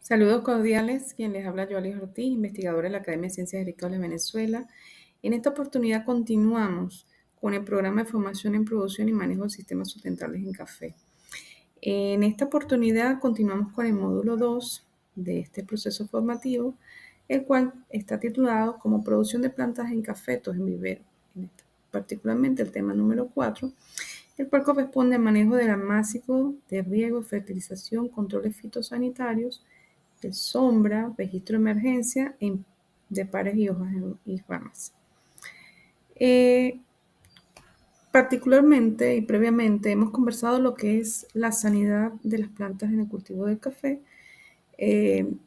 Saludos cordiales, quien les habla Joalis Ortiz, investigadora de la Academia de Ciencias Agrícolas de Venezuela. En esta oportunidad continuamos con el programa de formación en producción y manejo de sistemas sustentables en café. En esta oportunidad continuamos con el módulo 2 de este proceso formativo, el cual está titulado como producción de plantas en cafetos en vivero. Particularmente el tema número 4, el cual corresponde al manejo del almácigo, de riego, fertilización, controles fitosanitarios, de sombra, registro de emergencia de pares y hojas y ramas. Particularmente y previamente hemos conversado lo que es la sanidad de las plantas en el cultivo del café. En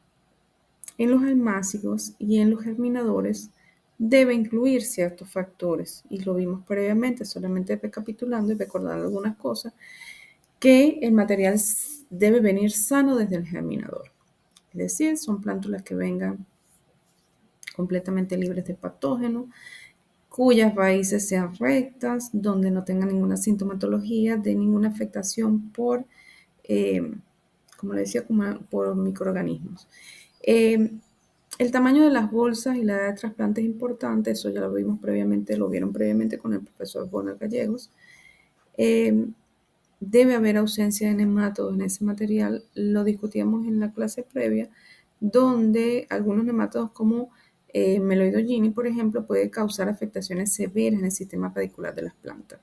los almácigos y en los germinadores debe incluir ciertos factores, y lo vimos previamente, solamente recapitulando y recordando algunas cosas, que el material debe venir sano desde el germinador. Es decir, son plántulas que vengan completamente libres de patógenos, cuyas raíces sean rectas, donde no tengan ninguna sintomatología de ninguna afectación por, como le decía, por microorganismos. El tamaño de las bolsas y la edad de trasplante es importante, eso ya lo vimos previamente, lo vieron previamente con el profesor Bonner Gallegos. Debe haber ausencia de nematodos en ese material, lo discutíamos en la clase previa, donde algunos nematodos como Meloidogini, por ejemplo, puede causar afectaciones severas en el sistema radicular de las plantas.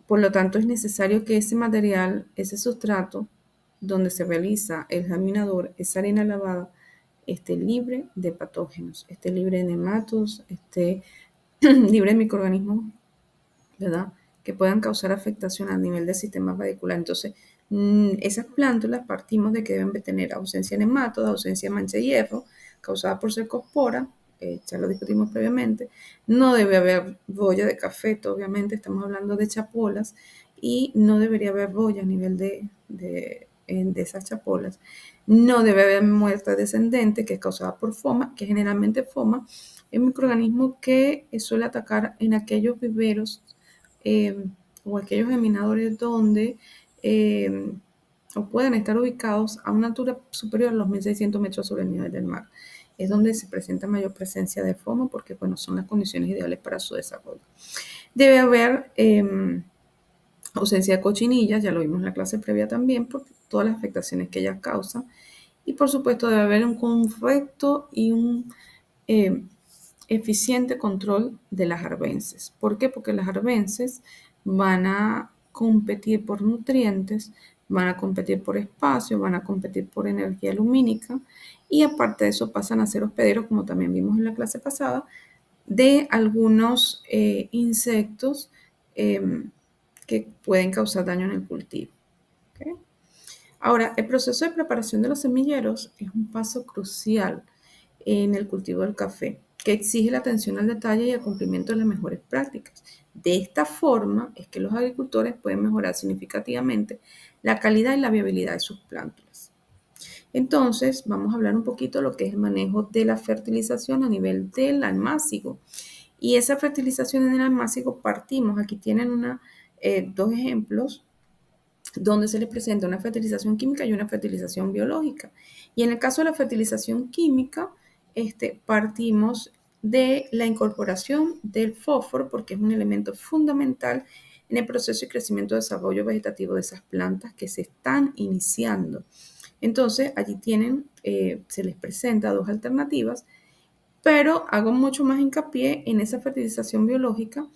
Por lo tanto, es necesario que ese material, ese sustrato, donde se realiza el germinador, esa arena lavada, esté libre de patógenos, esté libre de nematodos, esté libre de microorganismos, ¿verdad?, que puedan causar afectación a nivel del sistema radicular. Entonces, esas plántulas partimos de que deben de tener ausencia de nematodos, ausencia de mancha de hierro, causada por cercospora, ya lo discutimos previamente. No debe haber boya de café, obviamente estamos hablando de chapolas, y no debería haber boya a nivel de esas chapolas. No debe haber muerte descendente, que es causada por FOMA, que generalmente FOMA es un microorganismo que suele atacar en aquellos viveros o aquellos germinadores donde o pueden estar ubicados a una altura superior a los 1.600 metros sobre el nivel del mar. Es donde se presenta mayor presencia de FOMA porque, bueno, son las condiciones ideales para su desarrollo. Debe haber ausencia de cochinillas, ya lo vimos en la clase previa también, por todas las afectaciones que ellas causan. Y, por supuesto, debe haber un correcto y un eficiente control de las arbences. ¿Por qué? Porque las arbences van a competir por nutrientes, van a competir por espacio, van a competir por energía lumínica, y aparte de eso pasan a ser hospederos, como también vimos en la clase pasada, de algunos insectos que pueden causar daño en el cultivo. ¿Okay? Ahora, el proceso de preparación de los semilleros es un paso crucial en el cultivo del café, que exige la atención al detalle y el cumplimiento de las mejores prácticas. De esta forma es que los agricultores pueden mejorar significativamente la calidad y la viabilidad de sus plántulas. Entonces, vamos a hablar un poquito de lo que es el manejo de la fertilización a nivel del almácigo. Y esa fertilización en el almácigo partimos, aquí tienen dos ejemplos donde se les presenta una fertilización química y una fertilización biológica. Y en el caso de la fertilización química, partimos de la incorporación del fósforo, porque es un elemento fundamental en el proceso de crecimiento y desarrollo vegetativo de esas plantas que se están iniciando. Entonces, allí se les presenta dos alternativas, pero hago mucho más hincapié en esa fertilización biológica,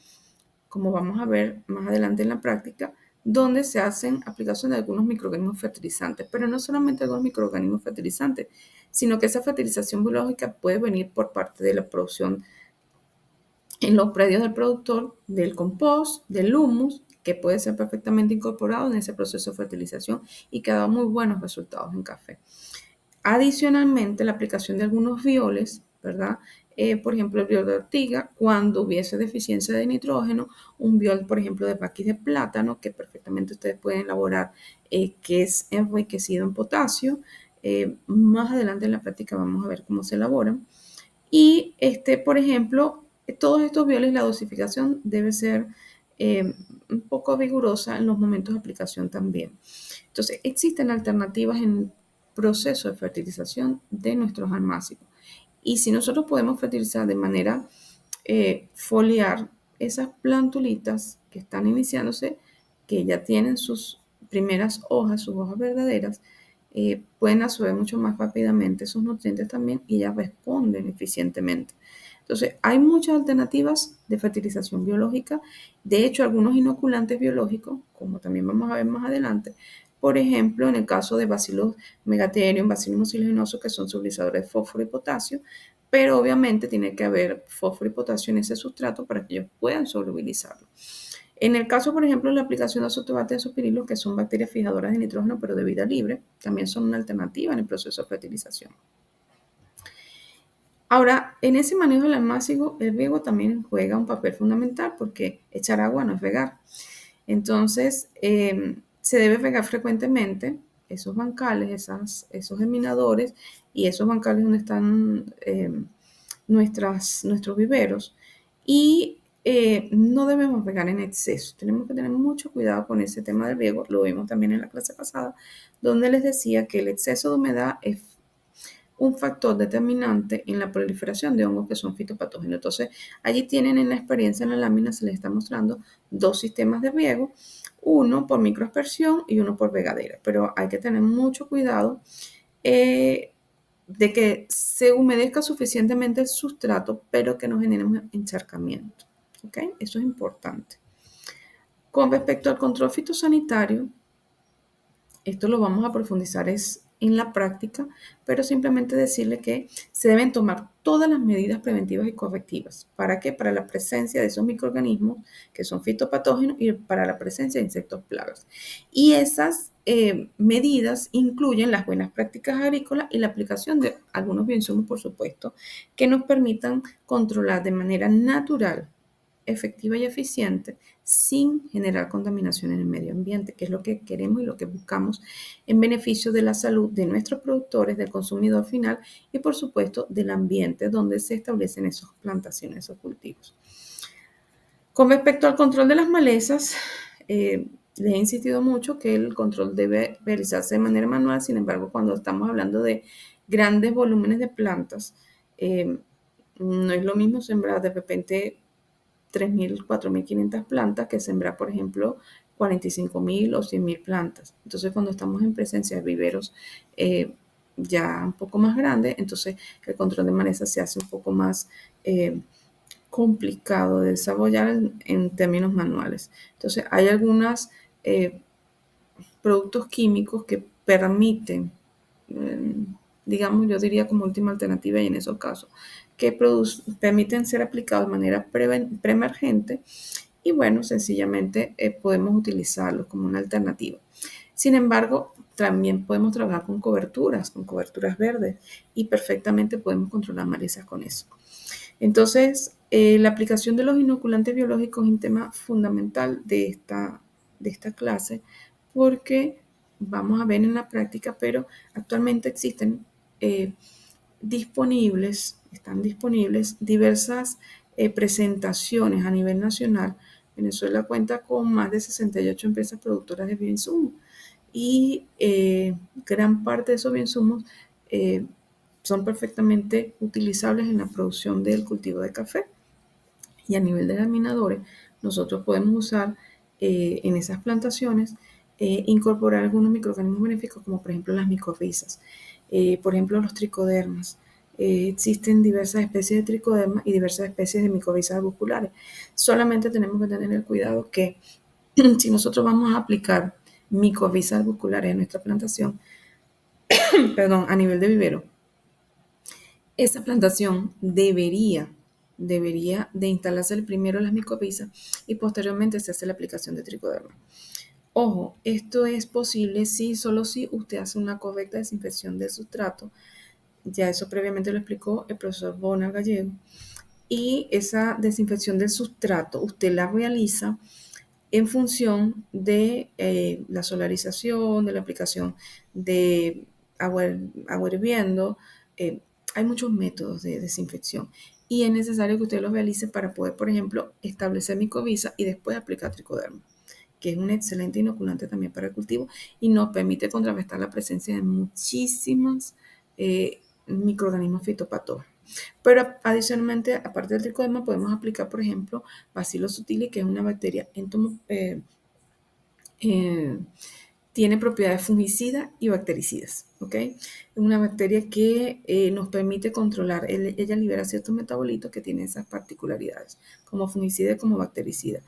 como vamos a ver más adelante en la práctica, donde se hacen aplicaciones de algunos microorganismos fertilizantes, pero no solamente algunos microorganismos fertilizantes, sino que esa fertilización biológica puede venir por parte de la producción en los predios del productor, del compost, del humus, que puede ser perfectamente incorporado en ese proceso de fertilización y que ha dado muy buenos resultados en café. Adicionalmente, la aplicación de algunos bioles, ¿verdad? Por ejemplo, el biol de ortiga, cuando hubiese deficiencia de nitrógeno, un biol, por ejemplo, de paquis de plátano, que perfectamente ustedes pueden elaborar, que es enriquecido en potasio. Más adelante en la práctica vamos a ver cómo se elaboran. Y, por ejemplo, todos estos bioles, la dosificación debe ser un poco rigurosa en los momentos de aplicación también. Entonces, existen alternativas proceso de fertilización de nuestros almácigos. Y si nosotros podemos fertilizar de manera foliar esas plantulitas que están iniciándose, que ya tienen sus primeras hojas, sus hojas verdaderas, pueden absorber mucho más rápidamente esos nutrientes también y ellas responden eficientemente. Entonces, hay muchas alternativas de fertilización biológica. De hecho, algunos inoculantes biológicos, como también vamos a ver más adelante, por ejemplo, en el caso de Bacillus megatherium, Bacillus mucilaginoso, que son solubilizadores de fósforo y potasio, pero obviamente tiene que haber fósforo y potasio en ese sustrato para que ellos puedan solubilizarlo. En el caso, por ejemplo, de la aplicación de azotobacter de suspirilos, que son bacterias fijadoras de nitrógeno, pero de vida libre, también son una alternativa en el proceso de fertilización. Ahora, en ese manejo del almácigo, el riego también juega un papel fundamental porque echar agua no es regar. Entonces, se debe regar frecuentemente esos bancales, esos germinadores y esos bancales donde están nuestros viveros. Y no debemos regar en exceso. Tenemos que tener mucho cuidado con ese tema del riego. Lo vimos también en la clase pasada, donde les decía que el exceso de humedad es un factor determinante en la proliferación de hongos que son fitopatógenos. Entonces, allí tienen en la experiencia en la lámina, se les está mostrando dos sistemas de riego, uno por microaspersión y uno por regadera, pero hay que tener mucho cuidado de que se humedezca suficientemente el sustrato, pero que no genere un encharcamiento. ¿Ok? Eso es importante. Con respecto al control fitosanitario, esto lo vamos a profundizar en la práctica, pero simplemente decirle que se deben tomar todas las medidas preventivas y correctivas. ¿Para qué? Para la presencia de esos microorganismos que son fitopatógenos y para la presencia de insectos plagas. Y esas medidas incluyen las buenas prácticas agrícolas y la aplicación de algunos bioinsumos, por supuesto, que nos permitan controlar de manera natural, efectiva y eficiente sin generar contaminación en el medio ambiente, que es lo que queremos y lo que buscamos en beneficio de la salud de nuestros productores, del consumidor final y por supuesto del ambiente donde se establecen esas plantaciones, esos cultivos. Con respecto al control de las malezas, les he insistido mucho que el control debe realizarse de manera manual. Sin embargo, cuando estamos hablando de grandes volúmenes de plantas, no es lo mismo sembrar de repente 3.000, 4.500 plantas que sembrar, por ejemplo, 45.000 o 100.000 plantas. Entonces, cuando estamos en presencia de viveros ya un poco más grandes, entonces el control de maleza se hace un poco más complicado de desarrollar en términos manuales. Entonces, hay algunos productos químicos que permiten, digamos, yo diría como última alternativa y en esos casos, que permiten ser aplicados de manera preemergente y bueno, sencillamente podemos utilizarlos como una alternativa. Sin embargo, también podemos trabajar con coberturas verdes y perfectamente podemos controlar malezas con eso. Entonces, la aplicación de los inoculantes biológicos es un tema fundamental de esta clase porque vamos a ver en la práctica, pero actualmente existen están disponibles diversas presentaciones a nivel nacional. Venezuela cuenta con más de 68 empresas productoras de bioinsumos y gran parte de esos bioinsumos son perfectamente utilizables en la producción del cultivo de café. Y a nivel de germinadores, nosotros podemos usar en esas plantaciones, incorporar algunos microorganismos benéficos, como por ejemplo las micorrizas, por ejemplo los tricodermas. Existen diversas especies de tricodermas y diversas especies de micorrizas arbusculares. Solamente tenemos que tener el cuidado que si nosotros vamos a aplicar micorrizas arbusculares en nuestra plantación, perdón, a nivel de vivero, esa plantación debería de instalarse primero las micorrizas y posteriormente se hace la aplicación de tricoderma. Ojo, esto es posible solo si usted hace una correcta desinfección del sustrato. Ya eso previamente lo explicó el profesor Bonal Gallego. Y esa desinfección del sustrato usted la realiza en función de la solarización, de la aplicación de agua hirviendo. Hay muchos métodos de desinfección y es necesario que usted los realice para poder, por ejemplo, establecer micorriza y después aplicar tricoderma. que es un excelente inoculante también para el cultivo y nos permite contrarrestar la presencia de muchísimos microorganismos fitopatógenos. Pero adicionalmente, aparte del tricoderma, podemos aplicar, por ejemplo, Bacillus subtilis, que es una bacteria eh, tiene propiedades fungicidas y bactericidas, ¿ok? Es una bacteria que nos permite controlar, ella libera ciertos metabolitos que tienen esas particularidades, como fungicida y como bactericida.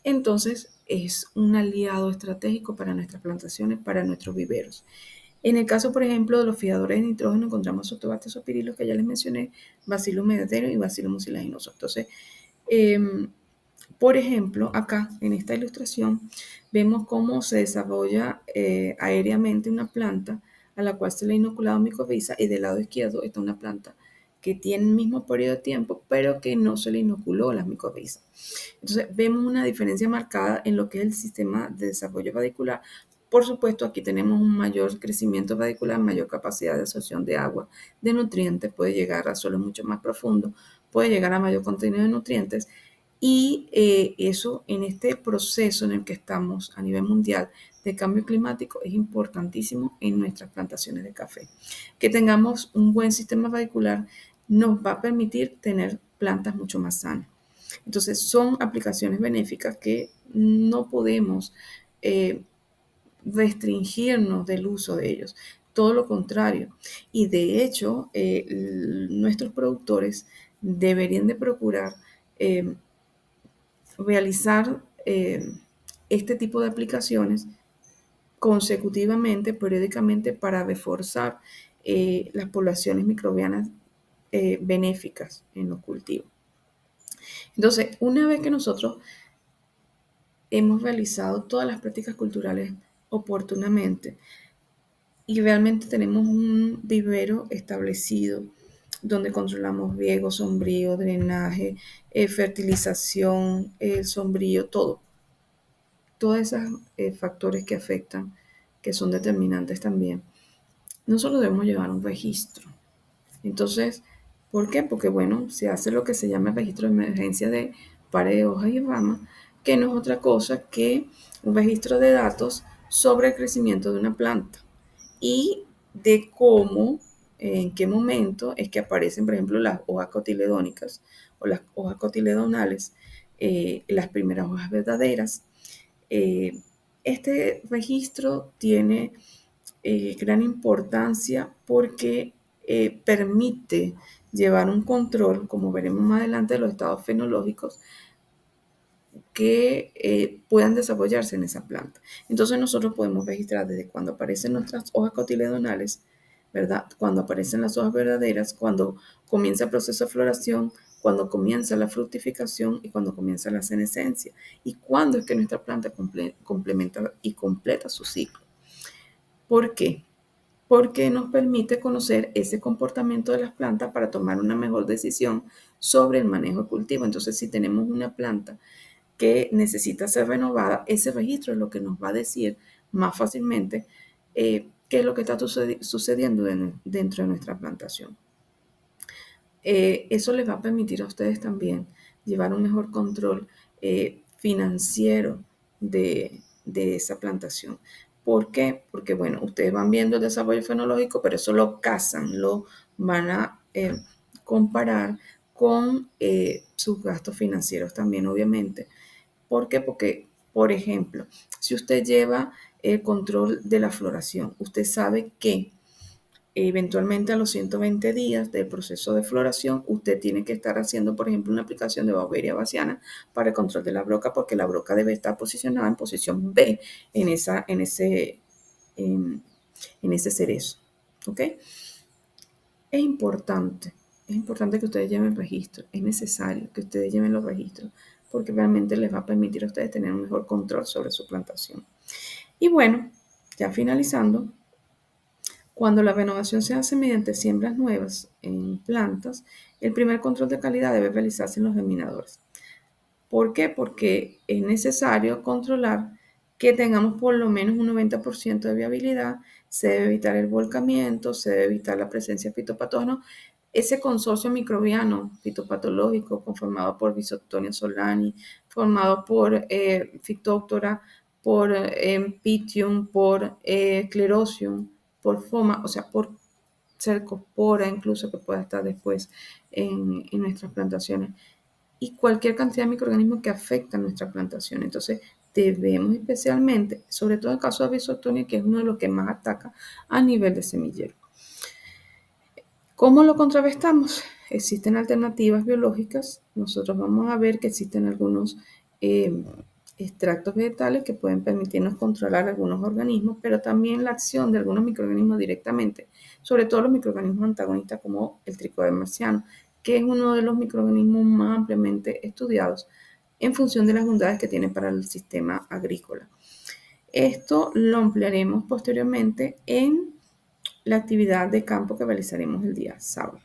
Entonces, es un aliado estratégico para nuestras plantaciones, para nuestros viveros. En el caso, por ejemplo, de los fijadores de nitrógeno, encontramos Stobacter pirilos, que ya les mencioné, Bacillus megaterium y Bacillus mucilaginoso. Entonces, por ejemplo, acá en esta ilustración vemos cómo se desarrolla aéreamente una planta a la cual se le ha inoculado micorriza y del lado izquierdo está una planta que tiene el mismo periodo de tiempo pero que no se le inoculó las micorrizas. Entonces vemos una diferencia marcada en lo que es el sistema de desarrollo radicular. Por supuesto, aquí tenemos un mayor crecimiento radicular, mayor capacidad de absorción de agua, de nutrientes, puede llegar a suelos mucho más profundos, puede llegar a mayor contenido de nutrientes y eso en este proceso en el que estamos a nivel mundial de cambio climático es importantísimo en nuestras plantaciones de café. Que tengamos un buen sistema radicular nos va a permitir tener plantas mucho más sanas. Entonces son aplicaciones benéficas que no podemos restringirnos del uso de ellos. Todo lo contrario. Y de hecho, nuestros productores deberían de procurar realizar este tipo de aplicaciones consecutivamente, periódicamente, para reforzar las poblaciones microbianas benéficas en los cultivos. Entonces, una vez que nosotros hemos realizado todas las prácticas culturales oportunamente y realmente tenemos un vivero establecido donde controlamos riego, sombrío, drenaje, fertilización, el sombrío, todo. Todos esos factores que afectan, que son determinantes también. Nosotros debemos llevar un registro. Entonces, ¿por qué? Porque, bueno, se hace lo que se llama el registro de emergencia de pares, hojas y ramas, que no es otra cosa que un registro de datos sobre el crecimiento de una planta y de cómo, en qué momento es que aparecen, por ejemplo, las hojas cotiledónicas o las hojas cotiledonales, las primeras hojas verdaderas. Este registro tiene gran importancia porque permite llevar un control, como veremos más adelante, de los estados fenológicos que puedan desarrollarse en esa planta. Entonces nosotros podemos registrar desde cuando aparecen nuestras hojas cotiledonales, ¿verdad? Cuando aparecen las hojas verdaderas, cuando comienza el proceso de floración, cuando comienza la fructificación y cuando comienza la senescencia. Y cuándo es que nuestra planta complementa y completa su ciclo. ¿Por qué? Porque nos permite conocer ese comportamiento de las plantas para tomar una mejor decisión sobre el manejo de cultivo. Entonces, si tenemos una planta que necesita ser renovada, ese registro es lo que nos va a decir más fácilmente qué es lo que está sucediendo dentro de nuestra plantación. Eso les va a permitir a ustedes también llevar un mejor control financiero de esa plantación. ¿Por qué? Porque, bueno, ustedes van viendo el desarrollo fenológico, pero eso lo casan, lo van a comparar con sus gastos financieros también, obviamente. ¿Por qué? Porque, por ejemplo, si usted lleva el control de la floración, usted sabe que eventualmente a los 120 días del proceso de floración, usted tiene que estar haciendo, por ejemplo, una aplicación de Beauveria bassiana para el control de la broca, porque la broca debe estar posicionada en posición B en ese cerezo. ¿Ok? Es importante que ustedes lleven registro, es necesario que ustedes lleven los registros, porque realmente les va a permitir a ustedes tener un mejor control sobre su plantación. Y bueno, ya finalizando, cuando la renovación se hace mediante siembras nuevas en plantas, el primer control de calidad debe realizarse en los germinadores. ¿Por qué? Porque es necesario controlar que tengamos por lo menos un 90% de viabilidad, se debe evitar el volcamiento, se debe evitar la presencia de fitopatógenos. Ese consorcio microbiano fitopatológico conformado por Rhizoctonia solani, formado por Phytophthora por Pythium, por Sclerotium, por Foma, o sea, por Cercospora incluso que pueda estar después en nuestras plantaciones y cualquier cantidad de microorganismos que afectan nuestra plantación. Entonces, debemos especialmente, sobre todo en el caso de Bisoctonia, que es uno de los que más ataca a nivel de semillero. ¿Cómo lo contrarrestamos? Existen alternativas biológicas. Nosotros vamos a ver que existen algunos extractos vegetales que pueden permitirnos controlar algunos organismos, pero también la acción de algunos microorganismos directamente, sobre todo los microorganismos antagonistas como el tricoderma marciano, que es uno de los microorganismos más ampliamente estudiados en función de las bondades que tiene para el sistema agrícola. Esto lo ampliaremos posteriormente en la actividad de campo que realizaremos el día sábado.